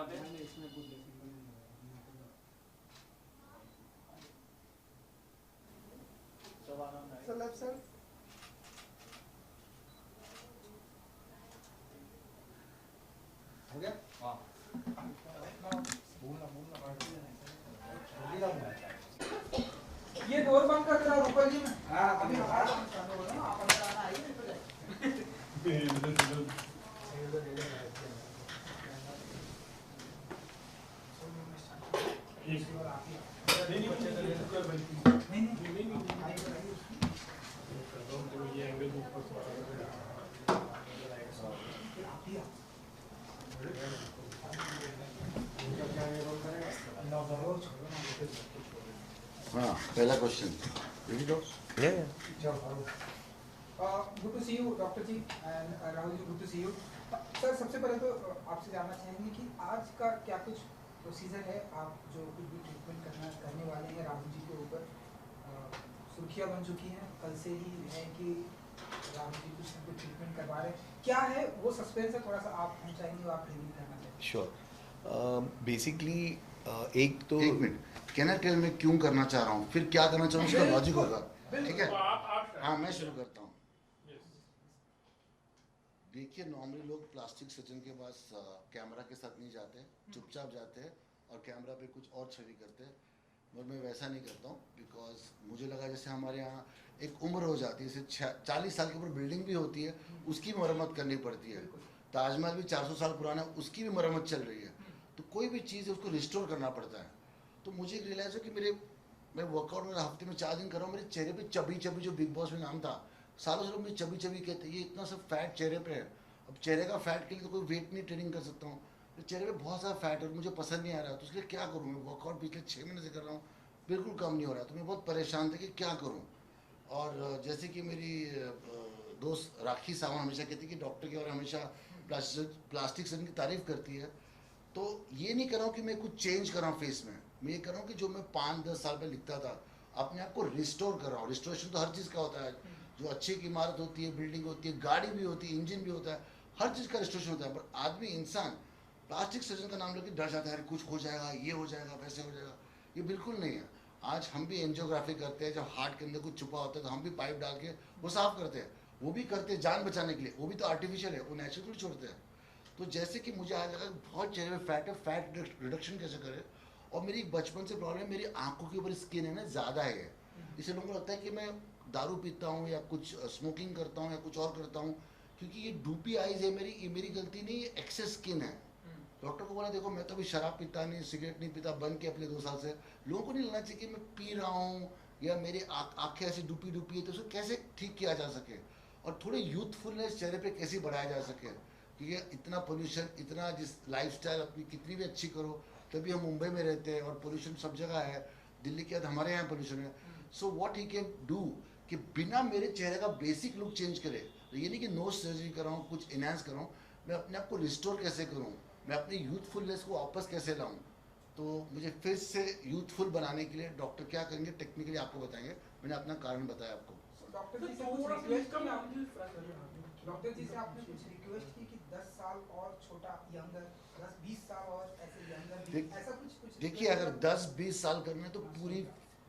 दे। So left side. हो गया? हाँ। ये डोर बंद कर देना रूपल जी में। हाँ अभी हमारा काम चालू हो रहा है ना, आप अंदर आना आइए नहीं तो जाए। हाँ पहला question good to see you doctor ji and Rahul ji, good to see you sir. सबसे पहले तो आपसे जानना चाहेंगे कि आज का क्या कुछ प्रोसीजर है, आप जो कुछ भी ट्रीटमेंट करने वाले हैं राहुल जी के ऊपर। सुर्खियाँ बन चुकी हैं कल से ही है कि राहुल जी कुछ ट्रीटमेंट करवा रहे हैं, क्या है वो सस्पेंस है, थोड़ा सा आप हम चाहेंगे आप रिवील करना चाहिए। श्योर। बेसिकली एक तो एक मिनट, कैन आई टेल मैं क्यों करना चाह रहा हूँ, फिर क्या करना चाह रहा हूँ, उसका लॉजिक होगा। ठीक है? तो आप हाँ मैं शुरू करता हूँ। Yes. देखिए नॉर्मली लोग प्लास्टिक सर्जन के पास कैमरा के साथ नहीं जाते, चुपचाप जाते हैं और कैमरा पे कुछ और छवि करते हैं। पर मैं वैसा नहीं करता हूँ, बिकॉज मुझे लगा जैसे हमारे यहाँ एक उम्र हो जाती है, जैसे 40 साल के ऊपर बिल्डिंग भी होती है, उसकी मरम्मत करनी पड़ती है। ताजमहल भी 400 साल पुराना है, उसकी भी मरम्मत चल रही है। तो कोई भी चीज़ है उसको रिस्टोर करना पड़ता है। तो मुझे रियलाइज़ हो कि मैं वर्कआउट में हफ्ते में 4 दिन कर रहा हूँ, मेरे चेहरे पे चबी चबी, जो बिग बॉस में नाम था, सालों से लोग मुझे चबी चबी कहते हैं, ये इतना सब फैट चेहरे पे है। अब चेहरे का फैट के लिए तो कोई वेट नहीं ट्रेनिंग कर सकता हूँ, तो चेहरे पे बहुत सारा फैट है और मुझे पसंद नहीं आ रहा, तो इसलिए क्या करूँ। मैं वर्कआउट पिछले 6 महीने से कर रहा हूँ, बिल्कुल कम नहीं हो रहा, तो मैं बहुत परेशान था कि क्या करूँ। और जैसे कि मेरी दोस्त राखी सावंत हमेशा कहती है कि डॉक्टर के और हमेशा प्लास्टिक सर्जन की तारीफ करती है। तो ये नहीं कर रहा हूँ कि मैं कुछ चेंज कर रहा हूँ फेस में, मैं ये कर रहा हूँ कि जो मैं 5-10 साल पहले लिखता था, अपने आप को रिस्टोर कर रहा हूँ। रिस्टोरेशन तो हर चीज़ का होता है, जो अच्छी एक इमारत होती है, बिल्डिंग होती है, गाड़ी भी होती है, इंजन भी होता है, हर चीज़ का रिस्टोरेशन होता है। पर आदमी, इंसान प्लास्टिक सर्जन का नाम लेकर डर जाता है, कुछ हो जाएगा, ये हो जाएगा, वैसे हो जाएगा। ये बिल्कुल नहीं है। आज हम भी एंजियोग्राफी करते हैं, जब हार्ट के अंदर कुछ छुपा होता है तो हम भी पाइप डाल के वो साफ करते हैं, वो भी करते हैं जान बचाने के लिए, वो भी तो आर्टिफिशियल है, वो नेचुरल थोड़ी छोड़ते हैं। तो जैसे कि मुझे आज लगा बहुत चेहरे में फैट है, फैट रिडक्शन कैसे करें। और मेरी बचपन से प्रॉब्लम, मेरी आंखों के ऊपर स्किन है ना ज़्यादा है, इससे लोगों को लगता है कि मैं दारू पीता हूँ या कुछ स्मोकिंग करता हूँ या कुछ और करता हूँ, क्योंकि ये डूपी आइज है मेरी, ये मेरी गलती नहीं, ये एक्सेस स्किन है। डॉक्टर को बोला देखो मैं तो अभी शराब पीता नहीं, सिगरेट नहीं पीता, बंद किया अपने 2 साल से, लोगों को नहीं लगना चाहिए कि मैं पी रहा हूँ या मेरी आंखें ऐसी डूपी डूपी है, तो उसको कैसे ठीक किया जा सके और थोड़े यूथफुलनेस चेहरे पे कैसे बढ़ाया जा सके। क्योंकि इतना पोल्यूशन, इतना जिस लाइफस्टाइल अपनी कितनी भी अच्छी करो, तभी हम मुंबई में रहते हैं और पोल्यूशन सब जगह है, दिल्ली के बाद हमारे यहाँ पोल्यूशन है। So what he can do कि बिना मेरे चेहरे का बेसिक लुक चेंज करे, तो ये नहीं कि नोज सर्जरी कर रहा हूँ, कुछ इनहेंस कर रहा हूँ, मैं अपने आप को रिस्टोर कैसे करूँ, मैं अपनी यूथफुलनेस को वापस कैसे लाऊं। तो मुझे फिर से यूथफुल बनाने के लिए डॉक्टर क्या करेंगे टेक्निकली आपको बताएंगे, मैंने अपना कारण बताया आपको। डॉक्टर जी से तो कुछ थोड़ा सा रिक्वेस्ट इसका की मामले डॉक्टर जी से आपने कुछ रिक्वेस्ट की कि 10 साल और छोटा, यंगर, 10-20 साल और ऐसे यंगर भी, ऐसा कुछ देखिए अगर 10-20 साल करना है तो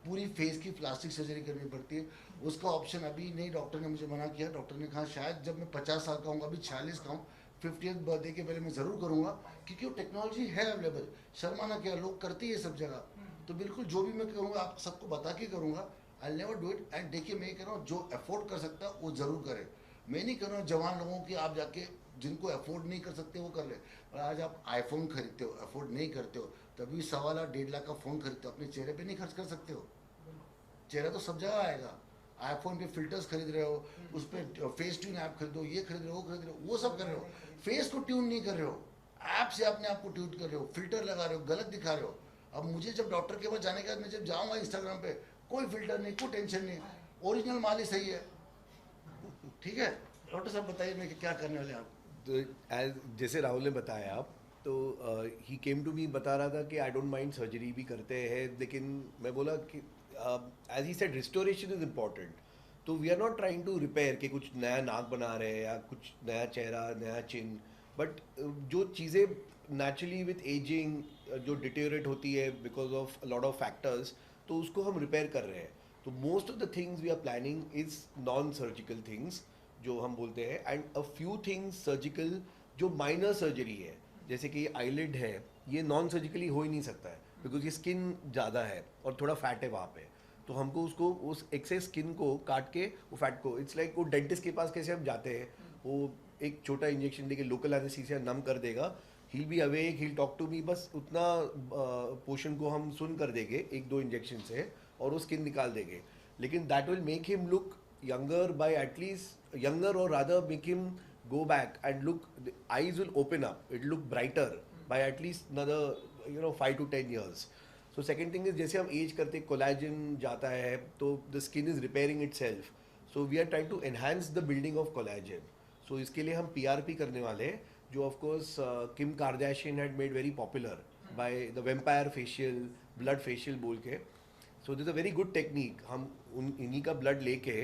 पूरी फेस की प्लास्टिक सर्जरी करनी पड़ती है, उसका ऑप्शन अभी नहीं, डॉक्टर ने मुझे मना किया। डॉक्टर ने कहा शायद जब मैं 50 साल का हूँ, अभी 46 का हूँ, 50th बर्थडे के पहले मैं ज़रूर करूँगा, क्योंकि वो टेक्नोलॉजी है अवेलेबल। शर्माना क्या, लोग करते ही है सब जगह। तो बिल्कुल जो भी मैं करूँगा आप सबको बता के करूँगा, I never do it. And देखिए मैं ये कह रहा हूँ, जो अफोर्ड कर सकता है वो ज़रूर करे। मैं नहीं कर रहा हूँ जवान लोगों की आप जाके, जिनको अफोर्ड नहीं कर सकते वो कर ले। और आज आप आईफोन खरीदते हो, अफोर्ड नहीं करते हो, तभी 1.25 लाख 1.5 लाख का फ़ोन खरीदते हो, अपने चेहरे पे नहीं खर्च कर सकते हो। चेहरा तो सब जगह आएगा। आईफोन पे फिल्टर्स खरीद रहे हो, उस पर फेस ट्यून ऐप खरीदो, ये खरीद रहे हो, वो खरीद रहे हो, वो सब कर रहे हो, फेस को ट्यून नहीं कर रहे हो, ऐप से अपने आप को ट्यून कर रहे हो, फिल्टर लगा रहे हो, गलत दिखा रहे हो। अब मुझे जब डॉक्टर के पास जाने के बाद मैं जब जाऊँगा इंस्टाग्राम पे, कोई फिल्टर नहीं, कोई टेंशन नहीं, ओरिजिनल माल ही सही है। ठीक है डॉक्टर साहब बताइए मैं क्या करने वाले हैं आप। तो जैसे राहुल ने बताया आप, तो ही केम टू मी बता रहा था कि आई डोंट माइंड सर्जरी भी करते हैं, लेकिन मैं बोला कि as he said restoration is important. तो we are not trying to repair कि कुछ नया नाक बना रहे हैं या कुछ नया चेहरा, नया चिन, बट जो चीज़ें नेचुरली विथ एजिंग जो डिटेरियोरेट होती है because of lot of factors, तो उसको हम रिपेयर कर रहे हैं. तो most of the things we are planning is non surgical things जो हम बोलते हैं, and a few things surgical जो माइनर सर्जरी है, जैसे कि आईलिड है, ये नॉन सर्जिकली हो ही नहीं सकता है बिकॉज ये स्किन ज़्यादा है और थोड़ा फैट है वहाँ पे. तो हमको उसको उस एक्सेस स्किन को काट के वो फैट को, इट्स लाइक वो डेंटिस्ट के पास कैसे हम जाते हैं, वो एक छोटा इंजेक्शन देके लोकल एनेस्थीसिया नम कर देगा, he be awake, he talk to me, बस उतना पोर्शन को हम सुन कर देंगे एक दो इंजेक्शन से और वो स्किन निकाल देंगे. लेकिन that will make him look younger by at least younger, or rather make him go back and look, the eyes will open up, it will look brighter by at least another 5 to 10 years. So second thing is जैसे हम as करते collagen जाता है तो the skin is repairing itself, so we are trying to enhance the building of collagen. So इसके लिए हम PRP करने वाले हैं, जो of course Kim Kardashian had made very popular by the vampire facial, blood facial बोल के. So this is a very good technique. हम इन्हीं का blood लेके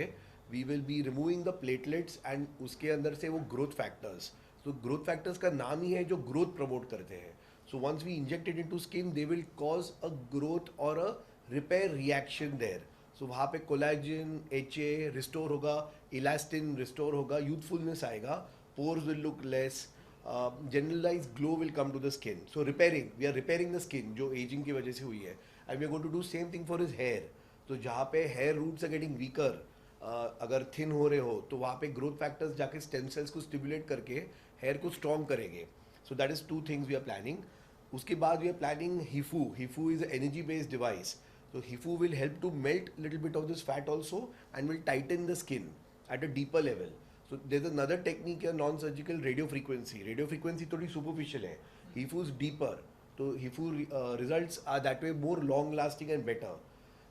we will be removing the platelets and उसके अंदर से वो growth factors. So growth factors का नाम ही है जो growth promote करते हैं. So once we inject it into skin, they will cause a growth or a repair reaction there. So वहाँ पे collagen, HA restore होगा, elastin restore होगा, youthfulness आएगा, pores will look less, generalized glow will come to the skin. So repairing, we are repairing the skin जो aging की वजह से हुई है. And we are going to do same thing for his hair. तो जहाँ पे hair roots are getting weaker, अगर थिन हो रहे हो तो वहाँ पे ग्रोथ फैक्टर्स जाके स्टेम सेल्स को स्टिमुलेट करके हेयर को स्ट्रॉन्ग करेंगे. So that is two things we are planning. उसके बाद we are planning HIFU. HIFU is energy based device. So HIFU will help to melt little bit of this fat also and will tighten the skin at a deeper level. So there's another technique here, non-surgical radio frequency. Radio frequency थोड़ी superficial है. HIFU is deeper. So HIFU results are that way more long lasting and better.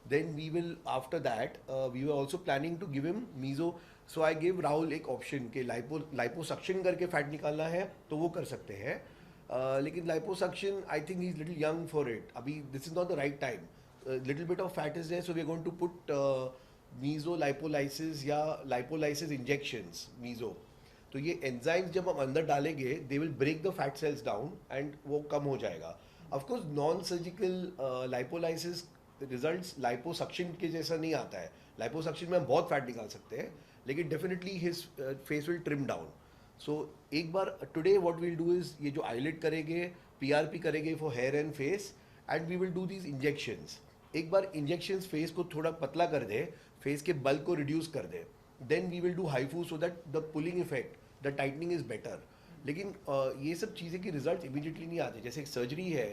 Then we will, after that, we were also planning to give him meso. So I gave Rahul एक option कि liposuction करके fat निकालना है तो वो कर सकते हैं. लेकिन liposuction, I think he's little young for it. अभी this is not the right time. Little bit of fat is there, so we are going to put meso lipolysis या lipolysis injections meso. तो ये enzymes जब हम अंदर डालेंगे, they will break the fat cells down and वो कम हो जाएगा. Of course non-surgical lipolysis results liposuction के जैसा नहीं आता है. liposuction में हम बहुत फैट निकाल सकते हैं, लेकिन definitely his face will trim down. So एक बार today what we'll do is ये जो eyelid करेंगे, PRP करेंगे for hair and face, and we will do these injections. एक बार इंजेक्शंस फेस को थोड़ा पतला कर दे, फेस के बल को रिड्यूस कर दे, then we will do HIFU so that the pulling effect, the tightening is better. लेकिन ये सब चीज़ें की रिजल्ट इमीडिएटली नहीं आते. जैसे एक सर्जरी है,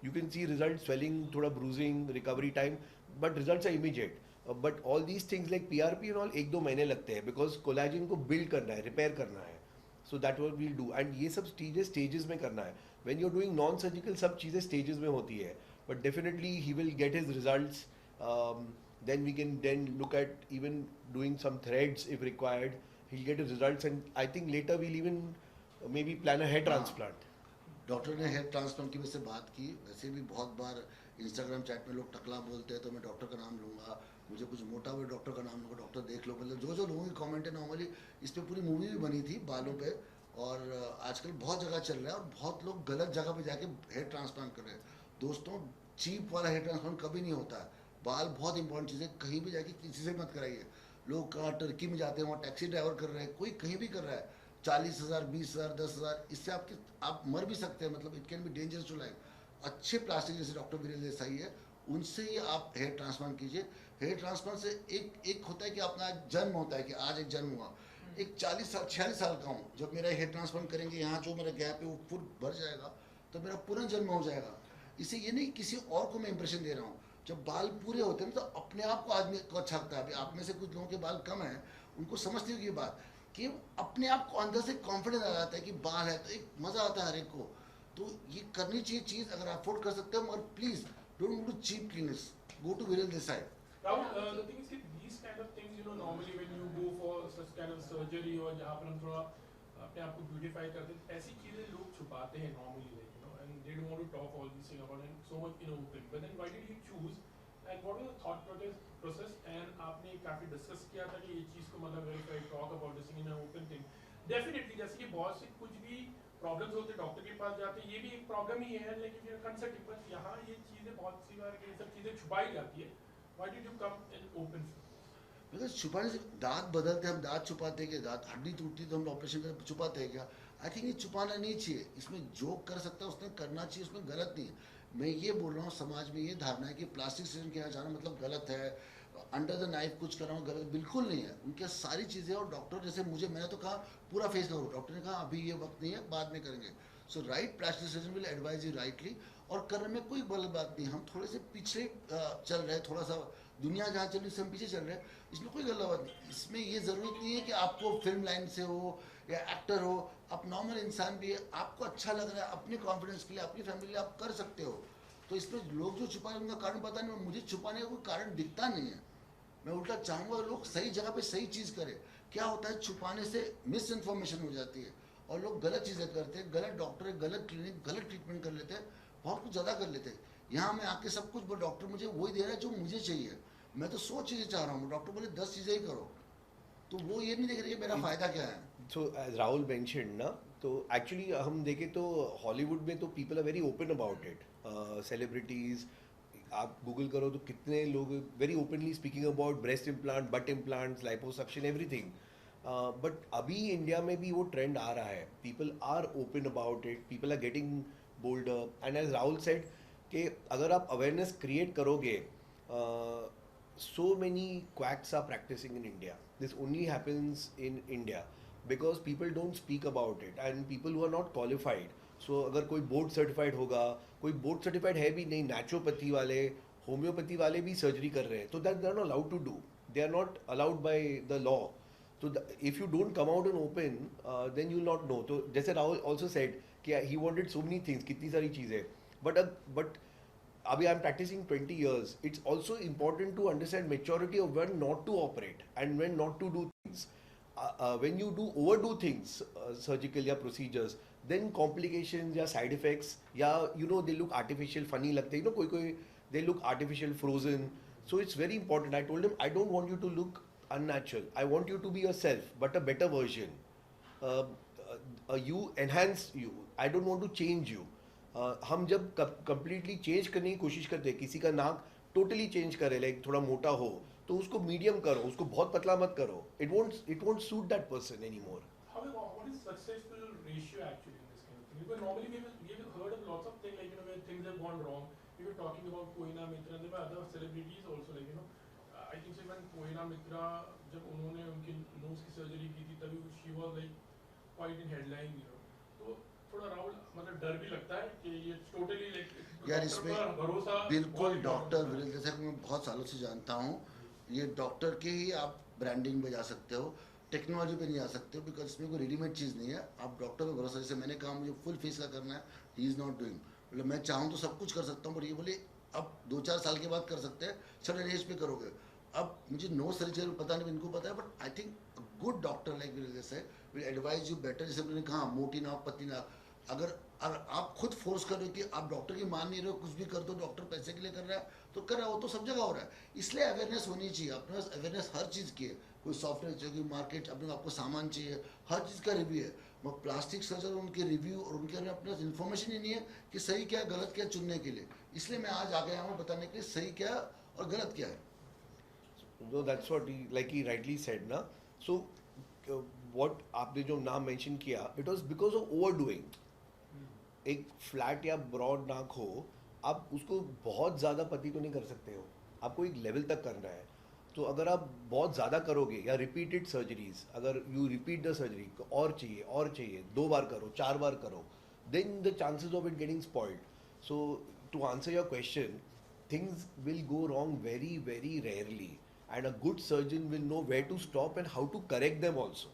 you can see result, swelling, थोड़ा bruising, recovery time, but results are immediate. But all these things like PRP and all 1-2 महीने लगते हैं, बिकॉज कोलेजन को बिल्ड करना है, रिपेयर करना है. So that what we'll do. And ये सब चीज़ें स्टेजेस में करना है. When you are doing non surgical, सब चीज़ें स्टेजेस में होती है. But definitely he will get his results. Then we can then look at even doing some threads if required. He'll get his results, and I think later we'll even maybe plan a hair transplant. Doctor ने hair transplant की वजह से बात की. वैसे भी बहुत बार Instagram chat में लोग टकला बोलते हैं, तो मैं डॉक्टर का नाम लूँगा. मुझे कुछ मोटा हुआ डॉक्टर का नाम लूँगा. डॉक्टर देख लो, मतलब जो लोगों की कमेंट है, नॉर्मली इस पर पूरी मूवी भी बनी थी बालों पे, और आजकल बहुत जगह चल रहा है, और बहुत लोग गलत जगह पे जाके हेयर ट्रांसप्लांट कर रहे हैं. दोस्तों, चीप वाला हेयर ट्रांसप्लांट कभी नहीं होता है. बाल बहुत इंपॉर्टेंट चीज़ है. कहीं भी जाके किसी से मत कराइए. लोग कहाँ टर्की में जाते हैं, वहाँ टैक्सी ड्राइवर कर रहे हैं, कोई कहीं भी कर रहा है. 40,000, 20,000, 10,000, इससे आप मर भी सकते हैं. मतलब it can be dangerous to life. अच्छे प्लास्टिक जैसे डॉक्टर वीरेंद्र देसाई है, उनसे ही आप हेयर ट्रांसप्लांट कीजिए. हेयर ट्रांसप्लांट से एक होता है कि अपना जन्म होता है, कि आज एक जन्म हुआ. एक 40 साल 46 साल का हूँ, जब मेरा हेयर ट्रांसप्लांट करेंगे, यहाँ जो मेरा गैप है वो फुल भर जाएगा, तो मेरा पुनर्जन्म हो जाएगा. इससे ये नहीं किसी और को मैं इंप्रेशन दे रहा हूँ. जब बाल पूरे होते हैं तो अपने आप को आदमी को अच्छा लगता है. अभी आप में से कुछ लोगों के बाल कम हैं, उनको समझती होगी ये बात, कि अपने आप को अंदर से कॉन्फिडेंस आ जाता है कि बाल है, तो एक मज़ा आता है हर एक को. तो ये करनी चाहिए चीज़, अगर अफोर्ड कर सकते हो. मगर please don't go to cheap clinics, go to Virendra Desai. Rahul, the thing is that these kind of things, normally when you go for such kind of surgery, और जहाँ पर हम थोड़ा अपने आप को ब्यूटीफाई करते हैं, ऐसी चीज़ें लोग छुपाते हैं normally, like, and they don't want to talk all these things about it so much in open. But then why did you choose, and what was the thought process? And आपने काफ़ी discuss किया था कि ये चीज़ को, मतलब if I talk about this in an open thing, definitely जैसे कि बहुत से कुछ भी प्रॉब्लम्स होते डॉक्टर के पास जाते हैं, ये भी एक प्रॉब्लम ही है, लेकिन फिर कंसल्टिंग पर यहाँ ये चीज़ें बहुत सी बार ये सब चीज़ें छुपाई जाती है. Why did you come in open? Because छुपाने से दांत बदलते हम दांत छुपाते हैं क्या, दांत हड्डी टूटती तो हम ऑपरेशन कर छुपाते हैं क्या? आई थिंक ये छुपाना नहीं चाहिए, इसमें जो कर सकता है उसने करना चाहिए, उसमें गलत नहीं है. मैं ये बोल रहा हूँ समाज में ये धारणा है कि प्लास्टिक सर्जन के यहाँ जाना मतलब गलत है, अंडर द नाइफ कुछ करना गलत, बिल्कुल नहीं है. उनके सारी चीज़ें, और डॉक्टर जैसे मैंने तो कहा पूरा फेस करो, डॉक्टर ने कहा अभी ये वक्त नहीं है, बाद में करेंगे. So right plastic surgeon will advise you rightly, और करने में कोई गलत बात नहीं. हम थोड़े से पिछले चल रहे हैं, थोड़ा सा दुनिया जहाँ चल रही है उससे हम पीछे चल रहे हैं, इसमें कोई गलत बात नहीं. इसमें ये ज़रूरत नहीं है कि आपको फिल्म लाइन से हो या एक्टर हो, आप नॉर्मल इंसान भी है, आपको अच्छा लग रहा है अपने कॉन्फिडेंस के लिए, अपनी फैमिली के लिए आप कर सकते हो. तो इसमें लोग जो छुपा रहे हैं उनका कारण पता नहीं, मुझे छुपाने का कोई कारण दिखता नहीं है. मैं उल्टा चाहूँगा लोग सही जगह पे सही चीज़ करें. क्या होता है छुपाने से मिस इन्फॉर्मेशन हो जाती है और लोग गलत चीज़ें करते हैं, गलत डॉक्टर, गलत क्लिनिक, गलत ट्रीटमेंट कर लेते हैं, बहुत कुछ ज़्यादा कर लेते हैं. यहाँ मैं आके सब कुछ डॉक्टर मुझे वही दे रहा है जो मुझे चाहिए. मैं तो 100 चीज़ें चाह रहा हूँ, डॉक्टर बोले 10 चीज़ें ही करो, तो वो ये नहीं देख रही है मेरा फ़ायदा क्या है. So as Rahul mentioned ना, तो एक्चुअली हम देखें तो हॉलीवुड में तो people are very open about it. Celebrities आप गूगल करो तो कितने लोग very openly speaking about breast implant, but implants, liposuction, everything. But अभी इंडिया में भी वो ट्रेंड आ रहा है. People are open about it, people are getting bolder. And as Rahul said कि अगर आप अवेयरनेस क्रिएट करोगे, so many quacks are practicing in India. This only happens in India because people don't speak about it and people who are not qualified. So अगर कोई board certified होगा, कोई board certified है भी नहीं, naturopathy वाले, homeopathy वाले भी सर्जरी कर रहे हैं, तो that they are not allowed to do, they are not allowed by the law. तो if you don't come out in open then you not know. तो जैसे राहुल ऑल्सो सेड कि he wanted so many things, कितनी सारी चीज़ें, but अभी I am practising 20 years. It's also important to understand maturity of when not to operate and when not to do things. When you overdo things, surgical या procedures, then complications या side effects या they look artificial, funny लगते हैं, कोई they look artificial, frozen. So it's very important. I told him I don't want you to look unnatural. I want you to be yourself, but a better version. You enhance you. I don't want to change you. हम जब completely change करने की कोशिश करते हैं, किसी का नाक टोटली चेंज करे, लाइक थोड़ा मोटा हो, तो उसको मीडियम करो, उसको बहुत पतला मत करो. It won't suit that person any more. However, what is successful ratio actually in this kind of thing? Because normally we have heard of lots of things like where things have gone wrong. We were talking about Koina Mitra, there were other celebrities also like I think so when Koina Mitra जब उन्होंने उनकी nose की surgery की थी तभी she was like quite in headline. तो थोड़ा राहुल मतलब डर भी लगता है कि ये टोटली लाइक यार इसमें भरोसा बिल्कुल डॉक्टर विरेंद्र, जैसा कि मैं बहुत सालों से जानता हूँ, ये डॉक्टर के ही आप ब्रांडिंग में जा सकते हो, टेक्नोलॉजी पे नहीं जा सकते हो, बिकॉज इसमें कोई रेडीमेड चीज़ नहीं है. आप डॉक्टर पे भरोसा, जैसे मैंने कहा मुझे फुल फीस का करना है, ही इज़ नॉट डूइंग. मतलब मैं चाहूँ तो सब कुछ कर सकता हूँ, बट ये बोले अब 2-4 साल के बाद कर सकते हैं, सर्टन एज पे करोगे. अब मुझे नो सर्जरी पता नहीं, इनको पता है, but I think good doctor like Virendra से विल एडवाइज यू बेटर. जैसे मैंने कहा मोटी नाक, पतली नाक, अगर आप खुद फोर्स कर रहे हो कि आप डॉक्टर की मान नहीं रहे हो, कुछ भी कर दो, डॉक्टर पैसे के लिए कर रहा है तो कर रहा है, वो तो सब जगह हो रहा है. इसलिए अवेयरनेस होनी चाहिए. अपने पास अवेयरनेस हर चीज़ की है, कोई सॉफ्टवेयर चाहिए, मार्केट अपने आपको सामान चाहिए, हर चीज़ का रिव्यू है. मगर प्लास्टिक सर्जन उनके रिव्यू और उनके अपने पास इन्फॉर्मेशन ही नहीं है कि सही क्या गलत क्या चुनने के लिए. इसलिए मैं आज आ गया हूँ बताने के लिए सही क्या और गलत क्या है. No, that's what he rightly said ना. So what आपने जो नाम मेंशन किया, it was because of overdoing. एक फ्लैट या ब्रॉड नाक हो, आप उसको बहुत ज़्यादा पतली तो नहीं कर सकते हो, आपको एक लेवल तक करना है. तो अगर आप बहुत ज़्यादा करोगे या रिपीटेड सर्जरीज, अगर यू रिपीट द सर्जरी, और चाहिए 2 बार करो, 4 बार करो, then the chances of it getting spoiled. So to answer your question, things will go wrong very very rarely, and a good surgeon will know where to stop and how to correct them also.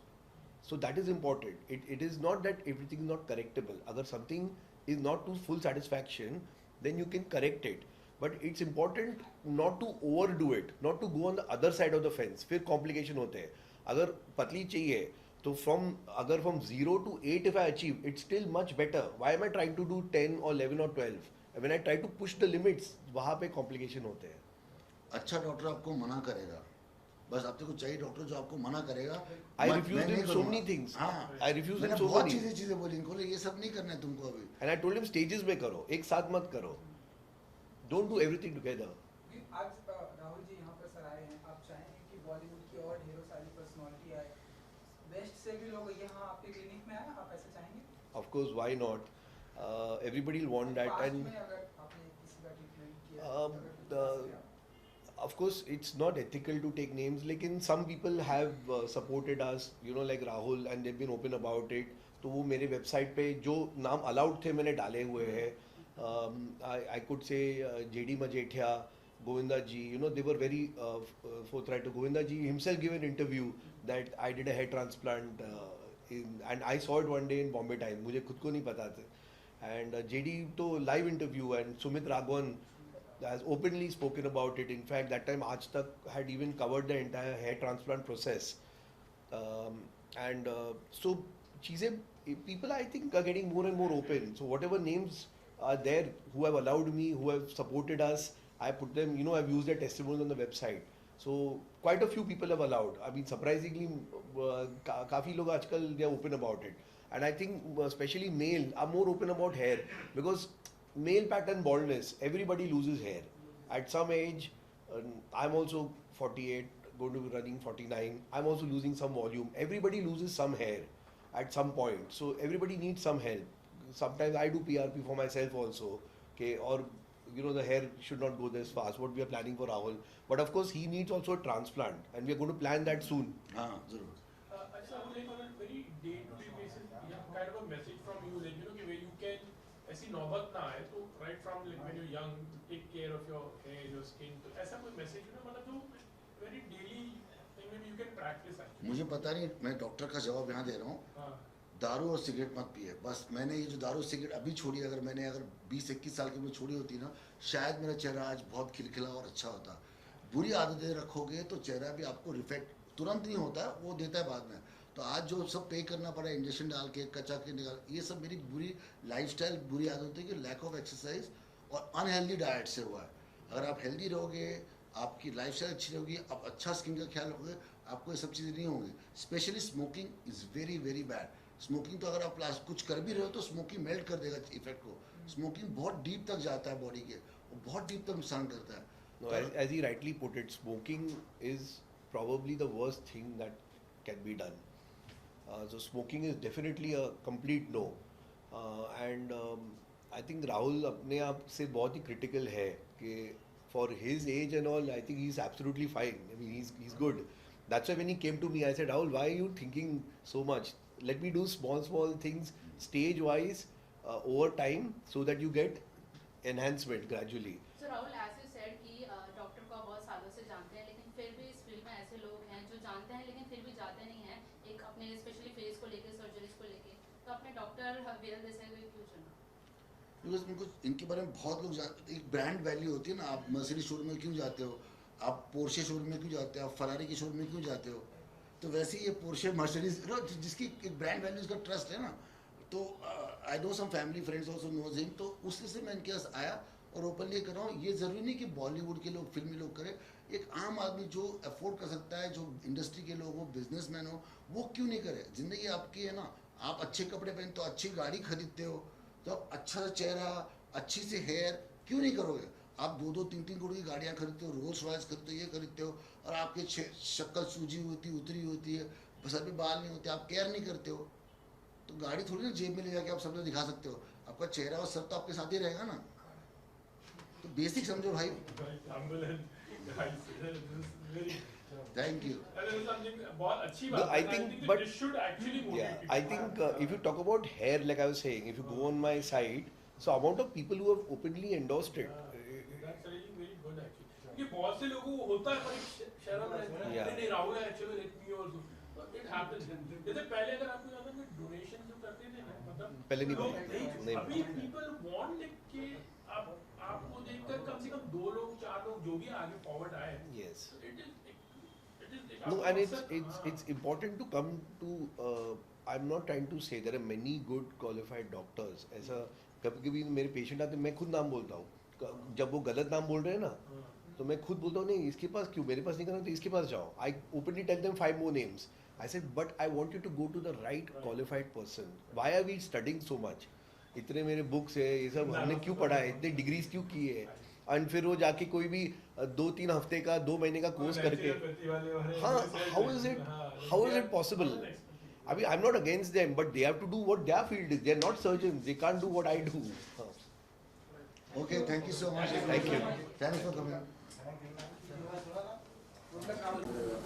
So that is important. It is not that everything is not correctable. Agar something is not to full satisfaction, then you can correct it. But it's important not to overdo it, not to go on the other side of the fence. फिर complication होते हैं. अगर पतली चाहिए तो from 0 to 8 if I achieve, it's still much better. Why am I trying to do 10 or 11 or 12? When I try to push the limits, वहाँ पे complication होते हैं. अच्छा डॉक्टर आपको मना करेगा बस आपको चाहिए डॉक्टर जो आपको मना करेगा। I मैं refused नहीं him so करूँगा। many things. हाँ, I refused him मैंने so बहुत many. चीजें बोली इनको, ये सब नहीं करना है तुमको अभी। And I told him stages में करो, एक साथ मत करो. Don't do everything together. कि आज राहुल जी यहाँ पर सर आए हैं, आप चाहेंगे कि बॉलीवुड की और ढेरों सारी पर्सनालिटी आए, वेस्ट से भी लोग यहाँ आपके क्लिनिक में आए, आप ऐसा चाहेंगे? Of course, why not? Everybody will want that. Past And में अगर आपने किसी का ट्रीटमेंट किया, Um, अगर कुछ the- ऐसे आप- of course, it's not ethical to take names. Lekin some people have supported us, you know, like Rahul, and they've been open about it. तो वो मेरे वेबसाइट पे जो नाम अलाउड थे मैंने डाले हुए हैं. I could say JD Majetia, Govinda ji, you know, they were very forthright. Govinda ji himself gave an interview that I did a hair transplant and I saw it one day in Bombay Time. मुझे खुद को नहीं पता था. And JD तो live interview, and Sumit Raghavan has openly spoken about it. In fact, that time Aaj Tak had even covered the entire hair transplant process. So चीज़ें, people I think are getting more and more open. So whatever names are there who have allowed me, who have supported us, I put them, you know, I've used their testimonials on the website. So quite a few people have allowed. I mean, surprisingly, काफ़ी लोग आजकल they are open about it. And I think especially male are more open about hair, because male pattern baldness, everybody loses hair at some age. I'm also 48, going to be running 49. I'm also losing some volume. Everybody loses some hair at some point, so everybody needs some help. Sometimes I do PRP for myself also, okay, or you know, the hair should not go this fast, what we are planning for Rahul. But of course he needs also a transplant, and we are going to plan that soon. हाँ जरूर। अच्छा, वो like on a very day-to-day basis, yeah, kind of a message from you, like, you know, कि where you can, ऐसी नौबत ना आए, तो right from like when you're young, take care of your hair, your skin, तो ऐसा कोई message, you know, मतलब जो very daily thing maybe you can practice actually. मुझे पता नहीं, मैं डॉक्टर का जवाब यहाँ दे रहा हूँ। हाँ, दारू और सिगरेट मत पिए। बस मैंने ये जो दारू सिगरेट अभी छोड़ी, अगर मैंने 20-21 साल की उम्र छोड़ी होती ना, शायद मेरा चेहरा आज बहुत खिलखिला और अच्छा होता। बुरी आदतें रखोगे तो चेहरा भी आपको रिफ्लेक्ट तुरंत नहीं होता, वो देता है बाद में। तो आज जो सब पे करना पड़ा, इंजेक्शन डाल के कच्चा के निकाल, ये सब मेरी बुरी लाइफस्टाइल, बुरी आदतें की लैक ऑफ एक्सरसाइज और अनहेल्दी डाइट से हुआ है। अगर आप हेल्दी रहोगे, आपकी लाइफस्टाइल अच्छी रहेगी, आप अच्छा स्किन का ख्याल रखोगे, आपको ये सब चीज़ें नहीं होंगी। Specially smoking is very very bad. Smoking तो अगर आप कुछ कर भी रहे हो तो स्मोकिंग मेल्ट कर देगा इफेक्ट को। स्मोकिंग बहुत डीप तक जाता है बॉडी के, वो बहुत डीप तक नुकसान करता है। No, as he rightly put it, smoking is probably the worst thing that can be done. So smoking is definitely a complete no. And I think Rahul अपने आप से बहुत ही critical है कि for his age and all, I think he's absolutely fine. I mean, he's good. That's why when he came to me, I said, Rahul, why are you thinking so much? Let me do small things stage wise over time so that you get enhancement gradually. So Rahul, as you said कि doctor को आप बहुत सालों से जानते हैं, लेकिन फिर भी इस फील्ड में ऐसे लोग हैं जो जानते हैं लेकिन फिर भी जाते नहीं हैं, एक अपने स्पेशली फेस को लेके, सर्जरीज को लेके, तो अपने डॉक्टर विरल देसाई को क्यों चुना? बिकॉज इनको इनके बारे में बहुत लोग एक ब्रांड वैल्यू होती है ना। आप मर्सिडीज शोरूम में क्यों जाते हो, आप पोर्शे शोरूम में क्यों जाते हो, आप फरारी के शोरूम में क्यों जाते हो? तो वैसे ही ये पोर्शे मर्सिडीज जिसकी एक ब्रांड वैल्यू, इसका ट्रस्ट है ना। तो I know some family friends also knows him, तो उससे से मैं इनके पास आया और ओपनली कर रहा हूँ। ये ज़रूरी नहीं कि बॉलीवुड के लोग, फिल्मी लोग करें। एक आम आदमी जो अफोर्ड कर सकता है, जो इंडस्ट्री के लोग हो, बिजनेसमैन हो, वो क्यों नहीं करे? ज़िंदगी आपकी है ना। आप अच्छे कपड़े पहनते हो, अच्छी गाड़ी खरीदते हो, तो आप अच्छा सा चेहरा, अच्छी सी हेयर क्यों नहीं करोगे? आप 2-2, 3-3 करोड़ की गाड़ियाँ खरीदते हो, रोल्स रॉयस खरीदते हो, ये खरीदते हो, और आपके शक्ल सूजी होती, उतरी होती है, सर पे बाल नहीं होते, आप केयर नहीं करते हो। तो गाड़ी थोड़ी ना जेब में ले जाके आप सब लोग दिखा सकते हो। आपका चेहरा और सर तो आपके साथ ही रहेगा ना। तो बेसिक समझो भाई। Right, humble and guys, this is very. Thank you. And this is something बहुत अच्छी No, बात I है, and think, that but- this should actually motivate Yeah, people. I think if you talk about hair, like I was saying, if you go on my site, so amount of people who have openly endorsed it. That's really very good actually. क्योंकि बहुत से लोगों को होता है पर एक शर्म रहती है, Yeah. नहीं राहुल है, चलो let me also. So it happens. जैसे पहले अगर आपको याद है कि डोनेशन जो करते थे ना, मतलब पहले नहीं लोग करते, नहीं अभी करते। people want like कि आपको देखकर कम से कम 2 लोग 4 लोग जो भी आगे फॉरवर्ड आए, Yes. it is No, and it's हाँ. important to come to. I'm not trying to say there are many good qualified doctors. ऐसा कभी कभी मेरे पेशेंट आते हैं, मैं खुद नाम बोलता हूँ जब वो गलत नाम बोल रहे हैं ना, हाँ. तो मैं खुद बोलता हूँ नहीं इसके पास क्यों, मेरे पास नहीं करना तो इसके पास जाओ. I openly tell them 5 more names. I said but I want you to go to the right qualified person. Why are we studying so much? इतने मेरे बुक्स है ये सब हमने क्यों पढ़ा है, इतने डिग्रीज क्यों की है, एंड फिर वो जाके कोई भी 2-3 हफ्ते का 2 महीने का कोर्स करके, हाँ, how is it possible? I mean, I'm not against them, but they have to do what their field is. They're not surgeons. They can't do what I do. Okay, thank you so much. Thank you. Thanks for coming. Good luck, Rahul.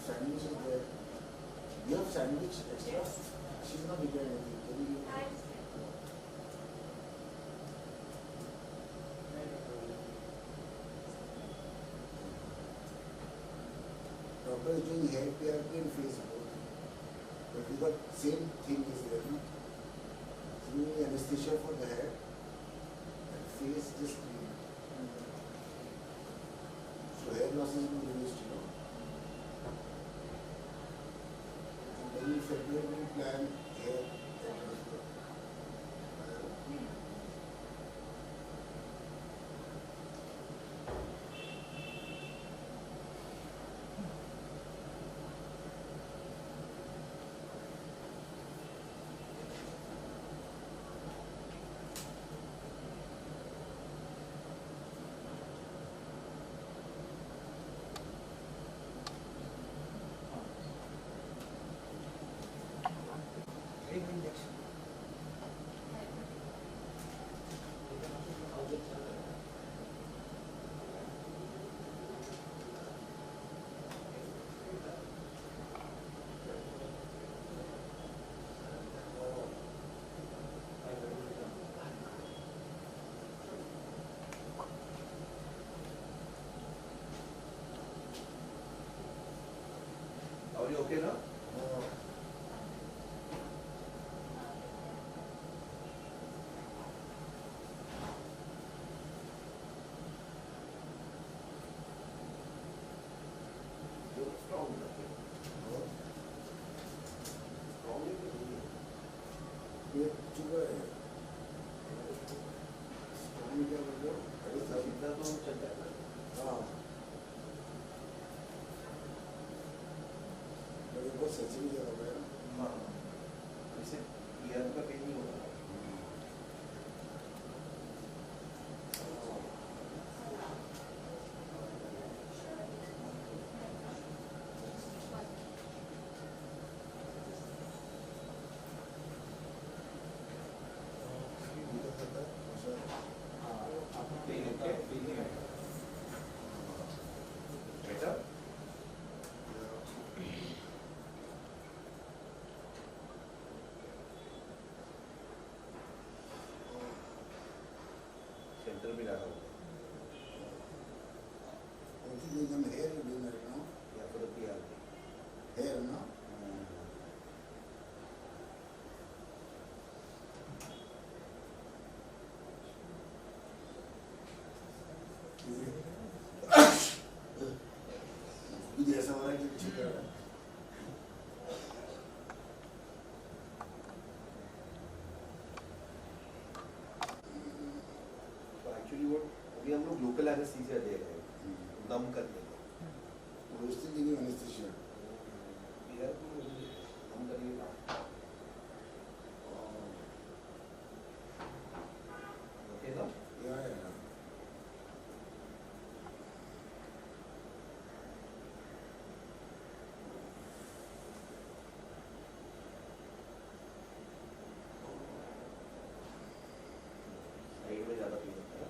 Sandwich is there. You have sandwich extra? She's not eating anything. Can you Doctor is doing hair PRP and face both. But we got same thing is there, no? So we need anesthesia for the hair and face just clean. So hair loss is being reduced, you know. And then in February we plan hair transfer. एक injection. Are you okay now? You're strong. Strong ये चुका है. Story क्या बोल रहे हो? अरे साहब इतना तो चल जाएगा. हाँ. मेरे को सच में ज़्यादा हो गया. हाँ, इससे ईयर का पेन नहीं होगा. पेन है, पेन है. बेटा सेंटर में डाला होगा What is the hair you doing right now? या फिर पिया Hair, no? मुझे ऐसा हो रहा है कि कुछ कर रहा है. तो एक्चुअली वो अभी हम लोग लोकल एनेस्थीसिया दे रहे हैं दम करने का. Roasting giving anesthesia. पिया तो हम करेंगे. ओके ना? Yeah, yeah. साइड में ज़्यादा पेन होता है.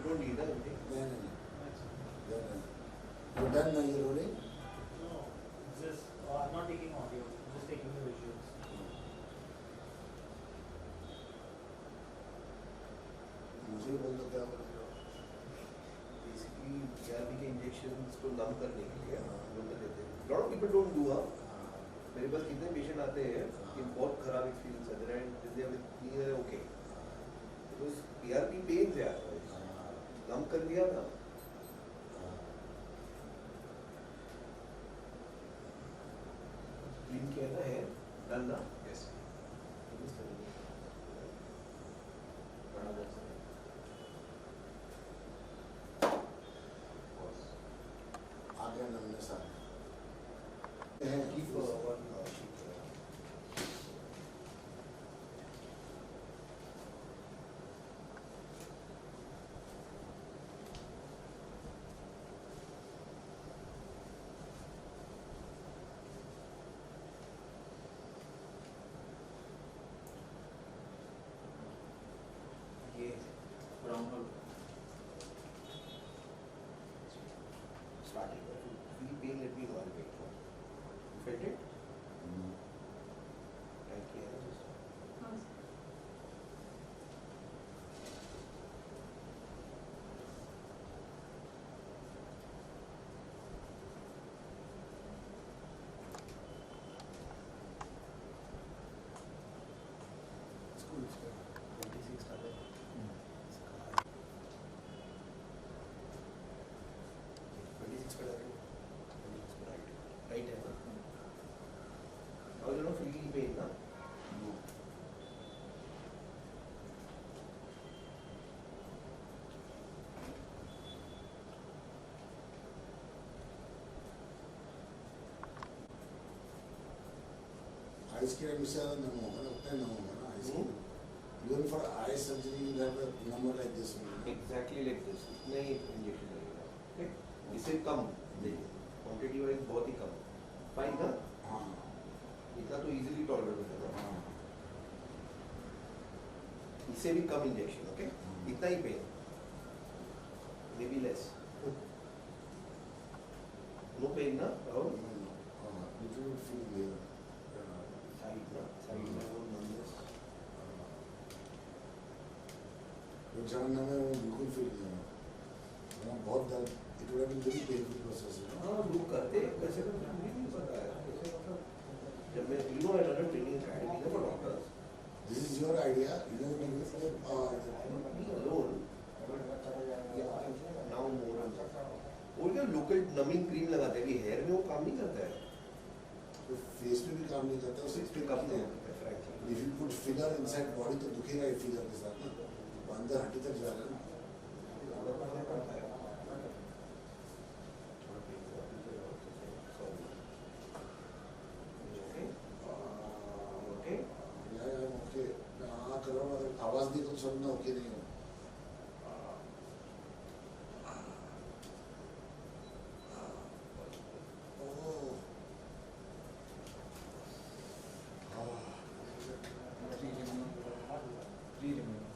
You don't need anything. No. You done now, you're rolling? No, just I'm not taking audio, just taking the visuals. मुझे बोल दो क्या बोल रहे हो? Basically, PRP के injections को numb करने के लिए हम लोग देते हैं. Lot of people don't do मेरे पास कितने पेशेंट आते हैं कि बहुत खराब एक्सपीरियंस है there and they are okay because PRP pains है नम कर दिया ना क्लीन किया ना है डन ना यस आगे नमने साथ keep one ये Brown hole. starting feel pain let me know I'll wait for you felt it thank you हाँ school 26 था 26 पे डालेंगे 26 पे राइट है ना और यू नो फील पेन ना आइस के भी से नम होगा ना उतना नम होगा ना आइस के even for eye surgery you have a number like this one exactly like this इतना ही इंजेक्शन लगेगा ओके इससे कम क्वांटिटी वाइज बहुत ही कम फाइन ना हाँ इतना तो इजीली टॉलरेबल है ना हाँ इससे भी कम इंजेक्शन ओके इतना ही pain may be less no pain ना Rahul little bit feel here side में वो numbness वो जवान में वो बिल्कुल फील नहीं हुआ वहाँ बहुत दर्द it would have been very painful process हाँ लोग करते हैं वैसे तो मुझे नहीं पता है कैसे मतलब जब मैं you know I run a training academy ना for doctors this is your idea you know me alone now more और क्या लोकल नमिंग क्रीम लगाते हैं कि हेयर में वो काम नहीं करता है तो फेस पे भी काम नहीं करता उस पे काम नहीं करता है frankly if you put filler inside body तो दुखेगा ही filler के साथ ना वो अंदर हड्डी तक जा रहा है ना थोड़ा फर्क पड़ता है ओके यार ओके हाँ करो मगर आवाज नहीं तो सुनना ओके नहीं हो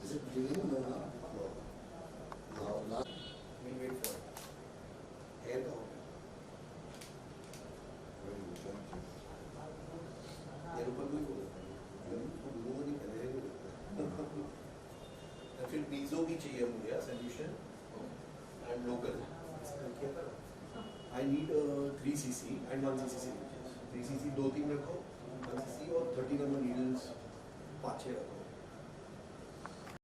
Is it bleeding? No, no. Now, last. we'll wait for it hair का होगा यार ऊपर कोई बोल दूंगा नहीं पहले फिर पीजो भी चाहिए मुझे solution and local I need 3 cc and 1 cc 3 cc 2-3 रखो 1 cc और 30 nm नीडल्स 5-6 रखो